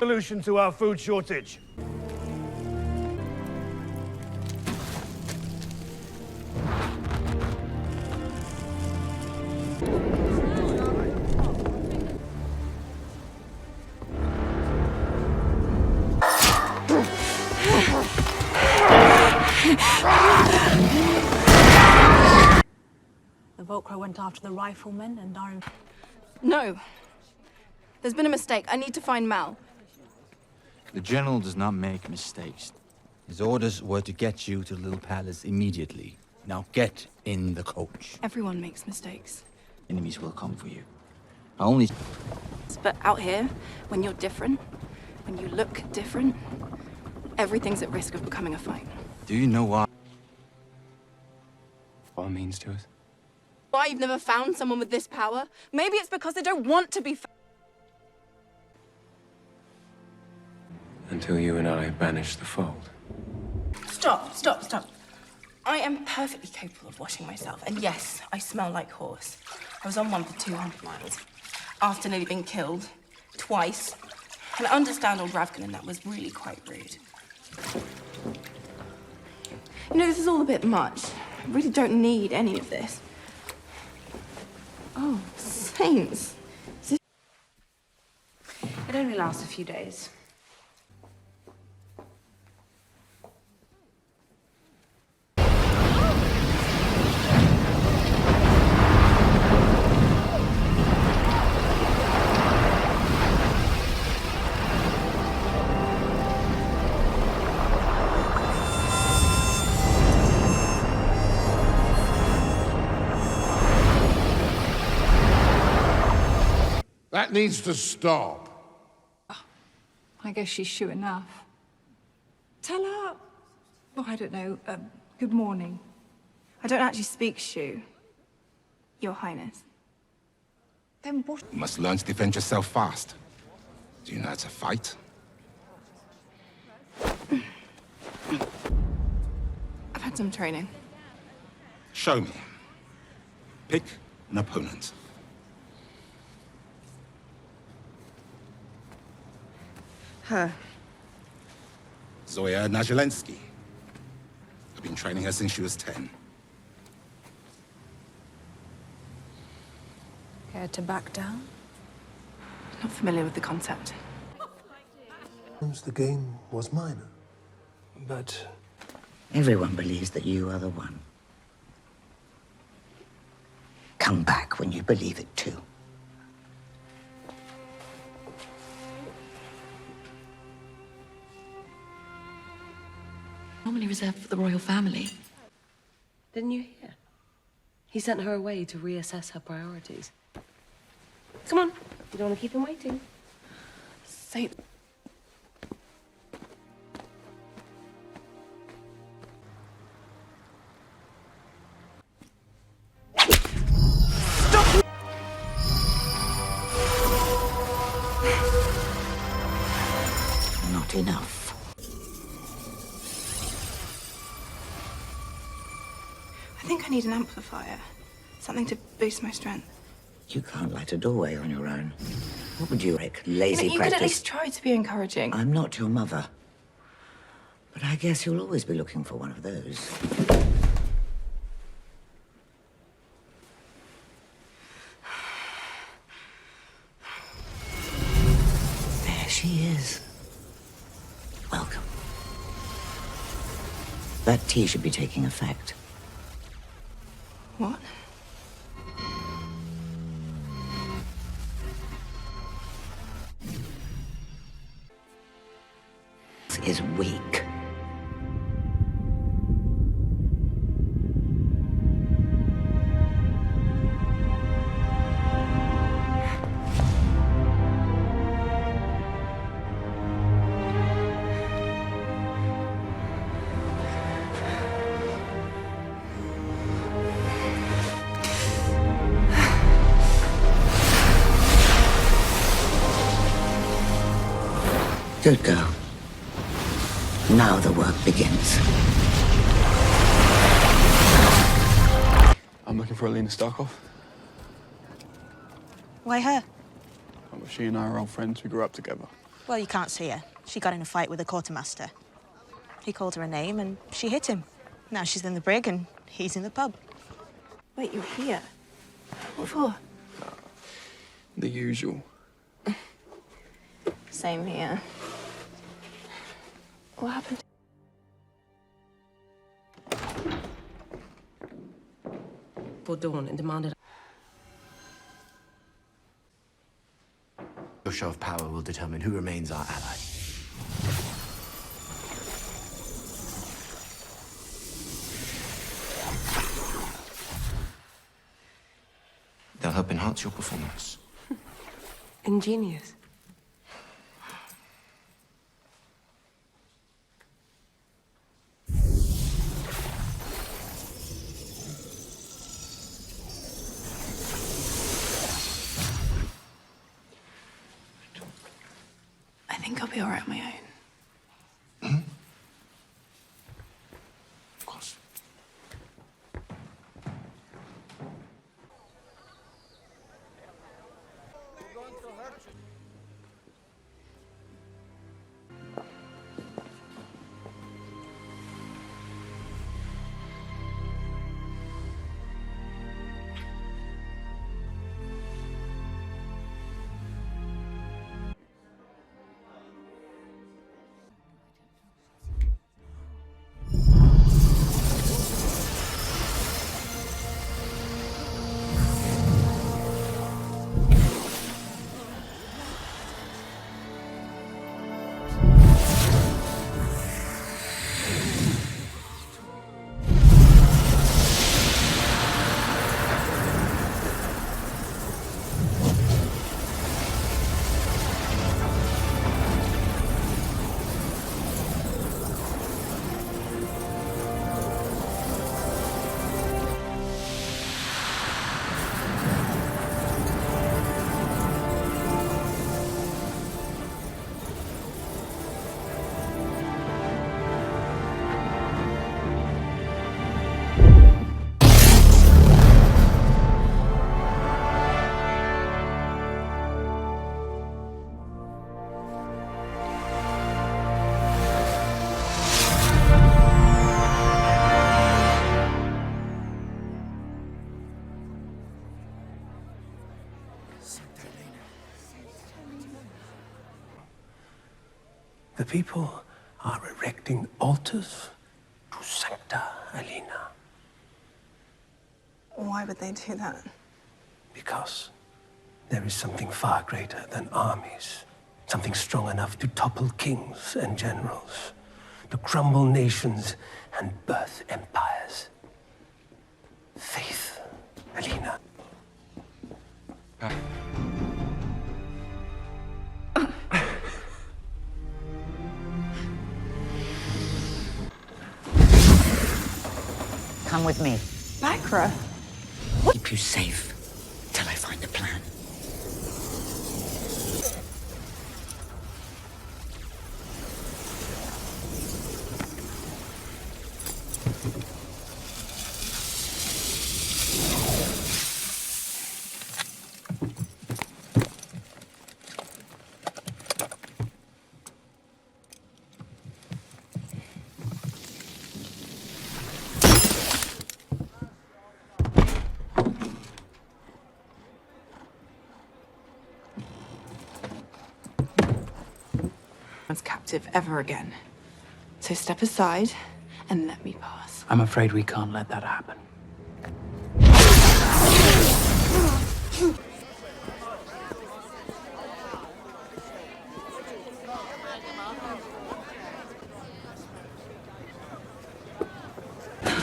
solution to our food shortage. The Volcro went after the riflemen and our... No. There's been a mistake. I need to find Mal. The General does not make mistakes. His orders were to get you to the Little Palace immediately. Now get in the coach. Everyone makes mistakes. Enemies will come for you. Only... But out here, when you're different, when you look different, everything's at risk of becoming a fight. Do you know what it means to us? Why you've never found someone with this power? Maybe it's because they don't want to be Until you and I banish the fold. Stop, stop, stop. I am perfectly capable of washing myself. And yes, I smell like horse. I was on one for 200 miles. After nearly being killed. Twice. And I understand old Ravkin, and that was really quite rude. You know, this is all a bit much. I really don't need any of this. Oh, saints. It only lasts a few days. That needs to stop. I guess she's sure enough. Tell her, oh, I don't know, good morning. I don't actually speak Shu, Your Highness. Then what? You must learn to defend yourself fast. Do you know how to fight? I've had some training. Show me. Pick an opponent. Her. Zoya Najelensky. I've been training her since she was 10. Care to back down? Not familiar with the concept. The game was mine, but... Everyone believes that you are the one. Come back when you believe it too. Normally reserved for the royal family. Didn't you hear? He sent her away to reassess her priorities. Come on, you don't want to keep him waiting. Saint... Not enough. I think I need an amplifier. Something to boost my strength. You can't light a doorway on your own. What would you like? Lazy You practice? could at least try to be encouraging. I'm not your mother. But I guess you'll always be looking for one of those. There she is. Welcome. That tea should be taking effect. What? Is weak. Good girl. Now the work begins. I'm looking for Alina Starkov. Why her? She and I are old friends. We grew up together. Well, you can't see her. She got in a fight with the quartermaster. He called her a name and she hit him. Now she's in the brig and he's in the pub. Wait, you're here? What for? The usual. Same here. What happened? For Dawn and demanded. Your show of power will determine who remains our ally. They'll help enhance your performance. Ingenious. I think I'll be all right on my own. Of course. The people are erecting altars to Sancta Alina. Why would they do that? Because there is something far greater than armies. Something strong enough to topple kings and generals, to crumble nations and birth empires. Faith, Alina. Come with me. Bakra? Keep you safe till I find a plan. Captive ever again. So step aside and let me pass. I'm afraid we can't let that happen.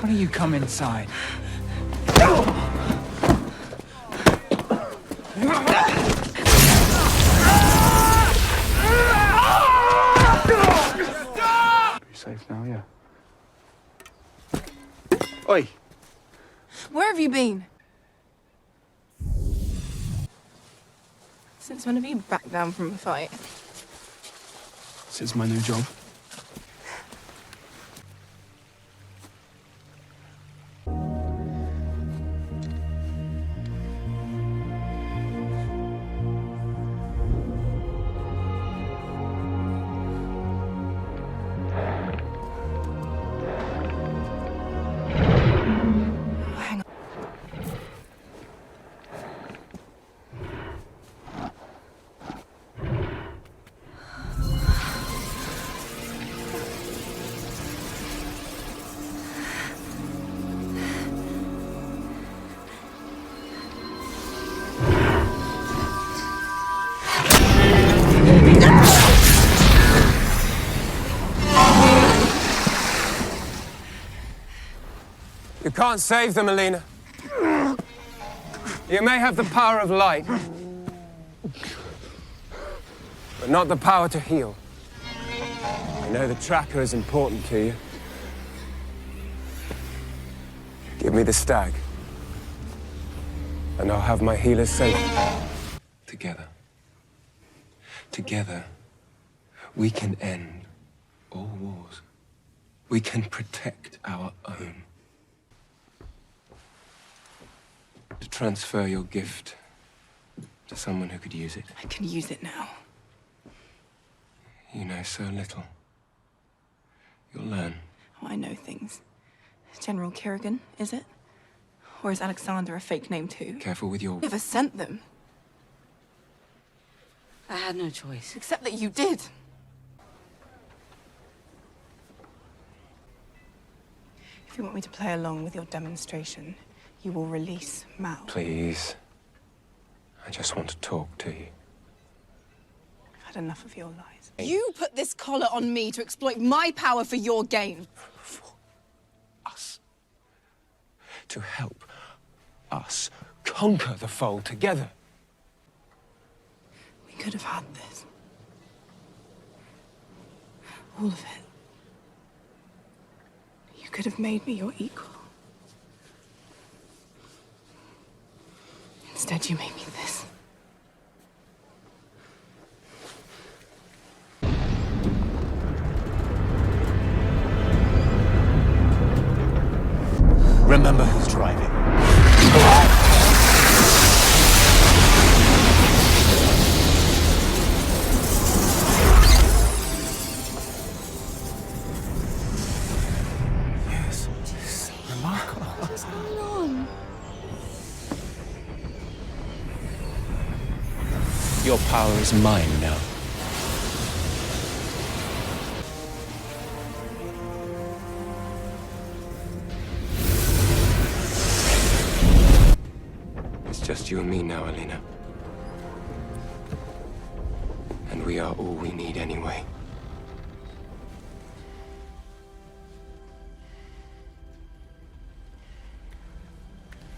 Why don't you come inside? Safe now, yeah. Oi! Where have you been? Since when have you backed down from a fight? Since my new job. can't save them, Alina. You may have the power of light, but not the power to heal. I know the tracker is important to you. Give me the stag, and I'll have my healers safe. Together. Together, we can end all wars. We can protect our own. To transfer your gift to someone who could use it. I can use it now. You know so little. You'll learn. Oh, I know things. General Kerrigan, is it? Or is Alexander a fake name too? Careful with your... Never sent them. I had no choice. Except that you did. If you want me to play along with your demonstration, you will release Mal. Please. I just want to talk to you. I've had enough of your lies. You put this collar on me to exploit my power for your gain. For us. To help us conquer the fold together. We could have had this. All of it. You could have made me your equal. Instead, you made me this. Remember who's driving. Yes. Remarkable. What's going on? Your power is mine now. It's just you and me now, Alina. And we are all we need anyway.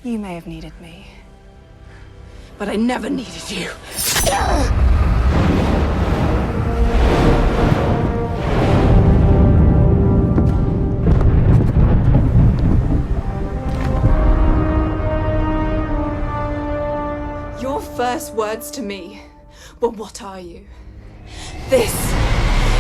You may have needed me, but I never needed you. Your first words to me were, "What are you?" This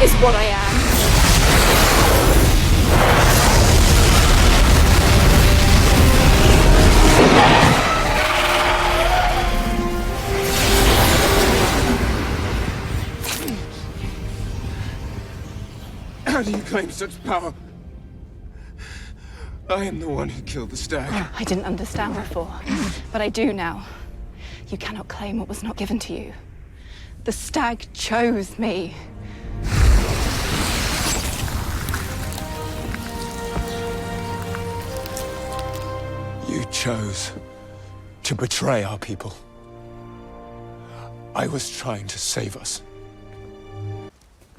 is what I am. How do you claim such power? I am the one who killed the stag. I didn't understand before, but I do now. You cannot claim what was not given to you. The stag chose me. You chose to betray our people. I was trying to save us.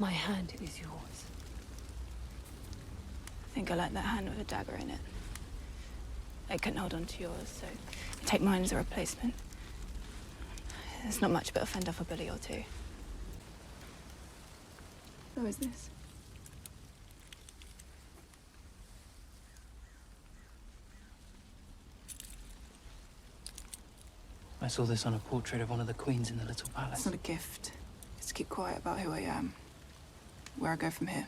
My hand is yours. I think I like that hand with a dagger in it. I couldn't hold on to yours, so take mine as a replacement. It's not much, but I'll fend off a bully or two. Who is this? I saw this on a portrait of one of the queens in the Little Palace. It's not a gift. It's to keep quiet about who I am. Where I go from here.